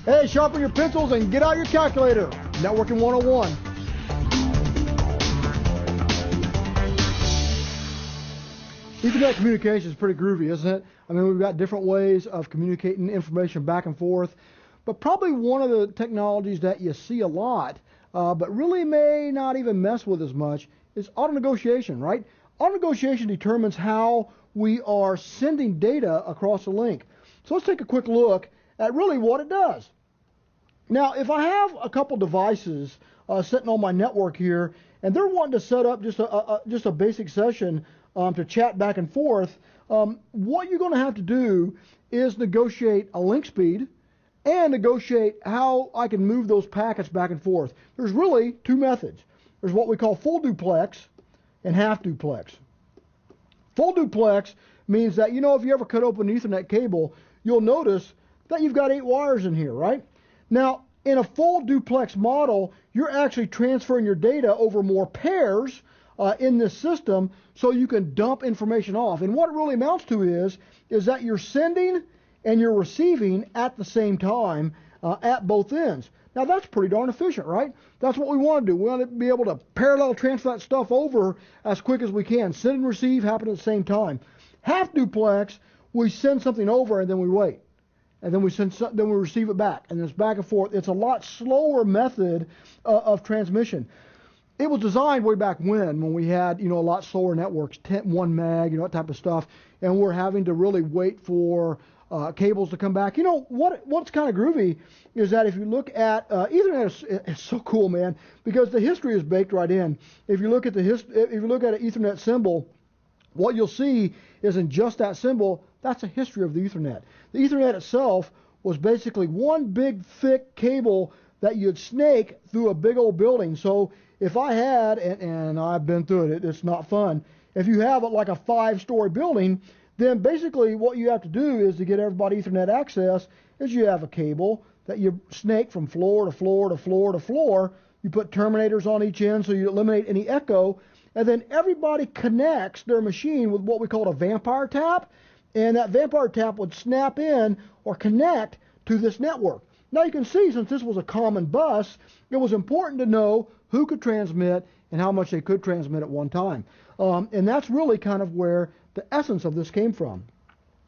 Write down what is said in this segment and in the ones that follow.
Hey, sharpen your pencils and get out your calculator. Networking 101. Ethernet communication is pretty groovy, isn't it? I mean, we've got different ways of communicating information back and forth, but probably one of the technologies that you see a lot, but really may not even mess with as much, is auto negotiation, right? Auto negotiation determines how we are sending data across a link. So let's take a quick look at really what it does. Now, if I have a couple devices sitting on my network here, and they're wanting to set up just a basic session to chat back and forth, what you're going to have to do is negotiate a link speed and negotiate how I can move those packets back and forth. There's really two methods. There's what we call full duplex and half duplex. Full duplex means that, you know, if you ever cut open an Ethernet cable, you'll notice that you've got 8 wires in here, right? Now, in a full duplex model, you're actually transferring your data over more pairs in this system so you can dump information off. And what it really amounts to is that you're sending and you're receiving at the same time at both ends. Now, that's pretty darn efficient, right? That's what we want to do. We want to be able to parallel transfer that stuff over as quick as we can. Send and receive happen at the same time. Half duplex, we send something over and then we wait. And then we receive it back. And it's back and forth. It's a lot slower method of transmission. It was designed way back when we had, you know, a lot slower networks, 1 meg, you know, that type of stuff. And we're having to really wait for cables to come back. You know, what's kind of groovy is that if you look at Ethernet, it's so cool, man, because the history is baked right in. If you look at if you look at an Ethernet symbol, what you'll see is in just that symbol, that's a history of the Ethernet. The Ethernet itself was basically one big thick cable that you'd snake through a big old building. So if I had, and I've been through it, it's not fun. If you have like a 5-story building, then basically what you have to do is to get everybody Ethernet access is you have a cable that you snake from floor to floor to floor to floor. You put terminators on each end so you eliminate any echo. And then everybody connects their machine with what we call a vampire tap. And that vampire tap would snap in or connect to this network. Now you can see, since this was a common bus, it was important to know who could transmit and how much they could transmit at one time. And that's really kind of where the essence of this came from.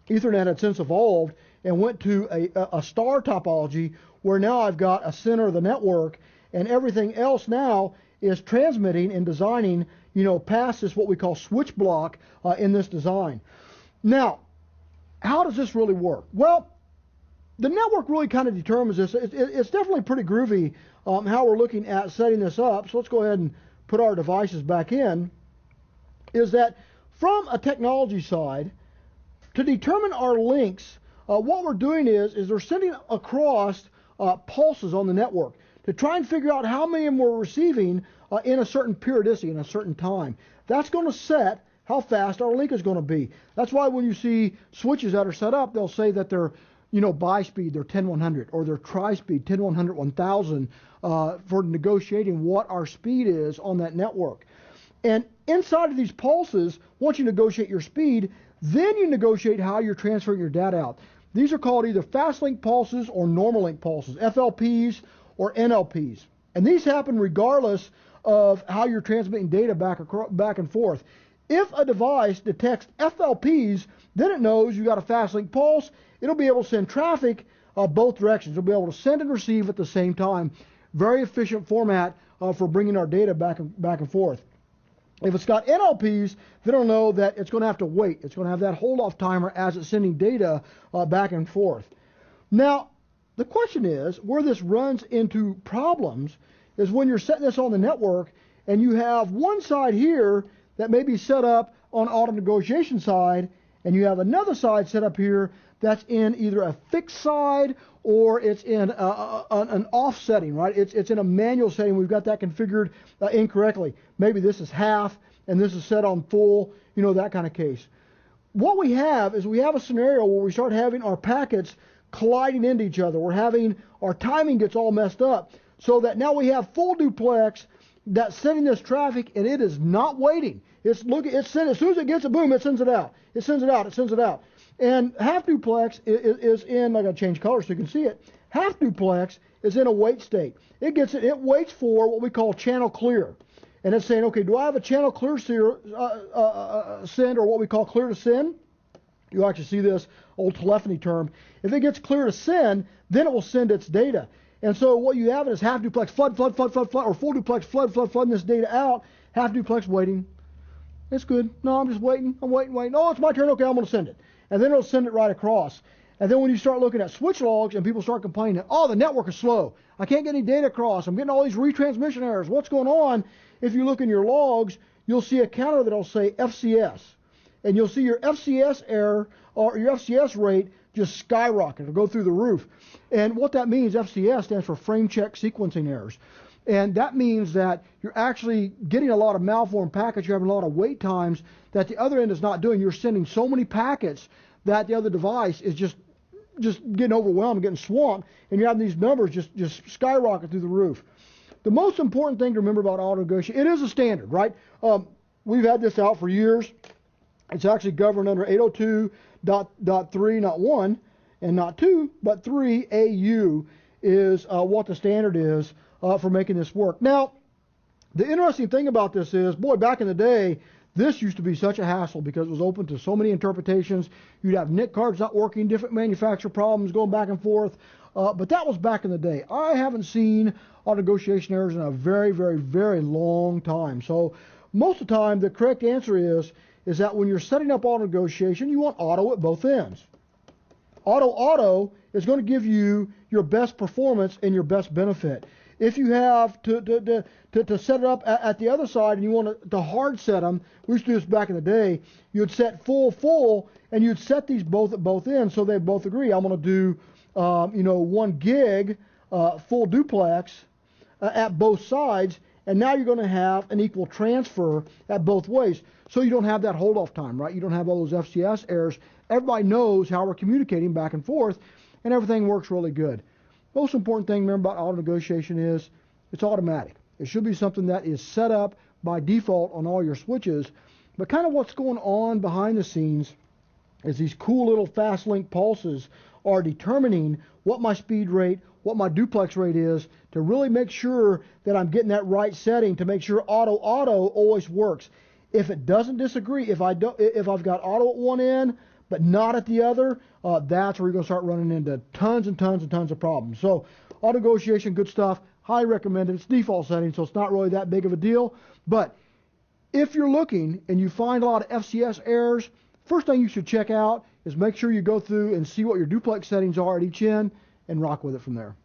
Ethernet had since evolved and went to a star topology where now I've got a center of the network and everything else now is transmitting and designing, you know, past this what we call switch block in this design. Now, how does this really work? Well, the network really kind of determines this. It's definitely pretty groovy how we're looking at setting this up. So let's go ahead and put our devices back in. Is that from a technology side, to determine our links, what we're doing is they're sending across pulses on the network to try and figure out how many of them we're receiving in a certain periodicity, in a certain time. That's going to set how fast our link is going to be. That's why when you see switches that are set up, they'll say that they're, you know, bi-speed, they're 10-100, or they're tri-speed, 10-100, 1000, for negotiating what our speed is on that network. And inside of these pulses, once you negotiate your speed, then you negotiate how you're transferring your data out. These are called either fast link pulses or normal link pulses, FLPs or NLPs. And these happen regardless of how you're transmitting data back and forth. If a device detects FLPs, then it knows you got a fast link pulse. It'll be able to send traffic both directions. It'll be able to send and receive at the same time. Very efficient format for bringing our data back and forth. If it's got NLPs, then it'll know that it's going to have to wait. It's going to have that hold-off timer as it's sending data back and forth. Now, the question is, where this runs into problems is when you're setting this on the network and you have one side here that may be set up on auto negotiation side, and you have another side set up here that's in either a fixed side or it's in an off setting, right? It's in a manual setting. We've got that configured incorrectly. Maybe this is half and this is set on full, you know, that kind of case. What we have is we have a scenario where we start having our packets colliding into each other. We're having our timing gets all messed up so that now we have full duplex that's sending this traffic and it is not waiting. It's sent as soon as it gets a boom, it sends it out. It sends it out. It sends it out. And half duplex is in, I got to change colors so you can see it. Half duplex is in a wait state. It waits for what we call channel clear. And it's saying, okay, do I have a channel clear send, or what we call clear to send? You'll actually see this old telephony term. If it gets clear to send, then it will send its data. And so what you have is half duplex flood, or full duplex flooding this data out. Half duplex waiting. It's good. No, I'm just waiting. I'm waiting. Oh, it's my turn. Okay, I'm going to send it. And then it'll send it right across. And then when you start looking at switch logs and people start complaining, oh, the network is slow. I can't get any data across. I'm getting all these retransmission errors. What's going on? If you look in your logs, you'll see a counter that'll say FCS. And you'll see your FCS error or your FCS rate just skyrocket. It'll go through the roof. And what that means, FCS stands for frame check sequencing errors. And that means that you're actually getting a lot of malformed packets. You're having a lot of wait times that the other end is not doing. You're sending so many packets that the other device is just getting overwhelmed, getting swamped, and you're having these numbers just skyrocket through the roof. The most important thing to remember about auto negotiation, it is a standard, right? We've had this out for years. It's actually governed under 802.3, not 1 and not 2, but 3 AU is what the standard is for making this work. Now, the interesting thing about this is, boy, back in the day, this used to be such a hassle because it was open to so many interpretations. You'd have NIC cards not working, different manufacturer problems going back and forth. But that was back in the day. I haven't seen auto negotiation errors in a very, very, very long time. So most of the time, the correct answer is that when you're setting up auto negotiation, you want auto at both ends. Auto is going to give you your best performance and your best benefit. If you have to set it up at the other side and you want to hard set them, we used to do this back in the day, you'd set full, and you'd set these both at both ends so they both agree. I'm going to do 1 gig full duplex at both sides, and now you're going to have an equal transfer at both ways. So you don't have that hold off time, right? You don't have all those FCS errors. Everybody knows how we're communicating back and forth, and everything works really good. Most important thing to remember about auto negotiation is it's automatic. It should be something that is set up by default on all your switches. But kind of what's going on behind the scenes is these cool little fast link pulses are determining what my speed rate, what my duplex rate is, to really make sure that I'm getting that right setting to make sure auto always works. If it doesn't disagree, if I've got auto at one end but not at the other, that's where you're going to start running into tons and tons and tons of problems. So auto negotiation, good stuff. Highly recommended. It's default setting, so it's not really that big of a deal. But if you're looking and you find a lot of FCS errors, first thing you should check out is make sure you go through and see what your duplex settings are at each end and rock with it from there.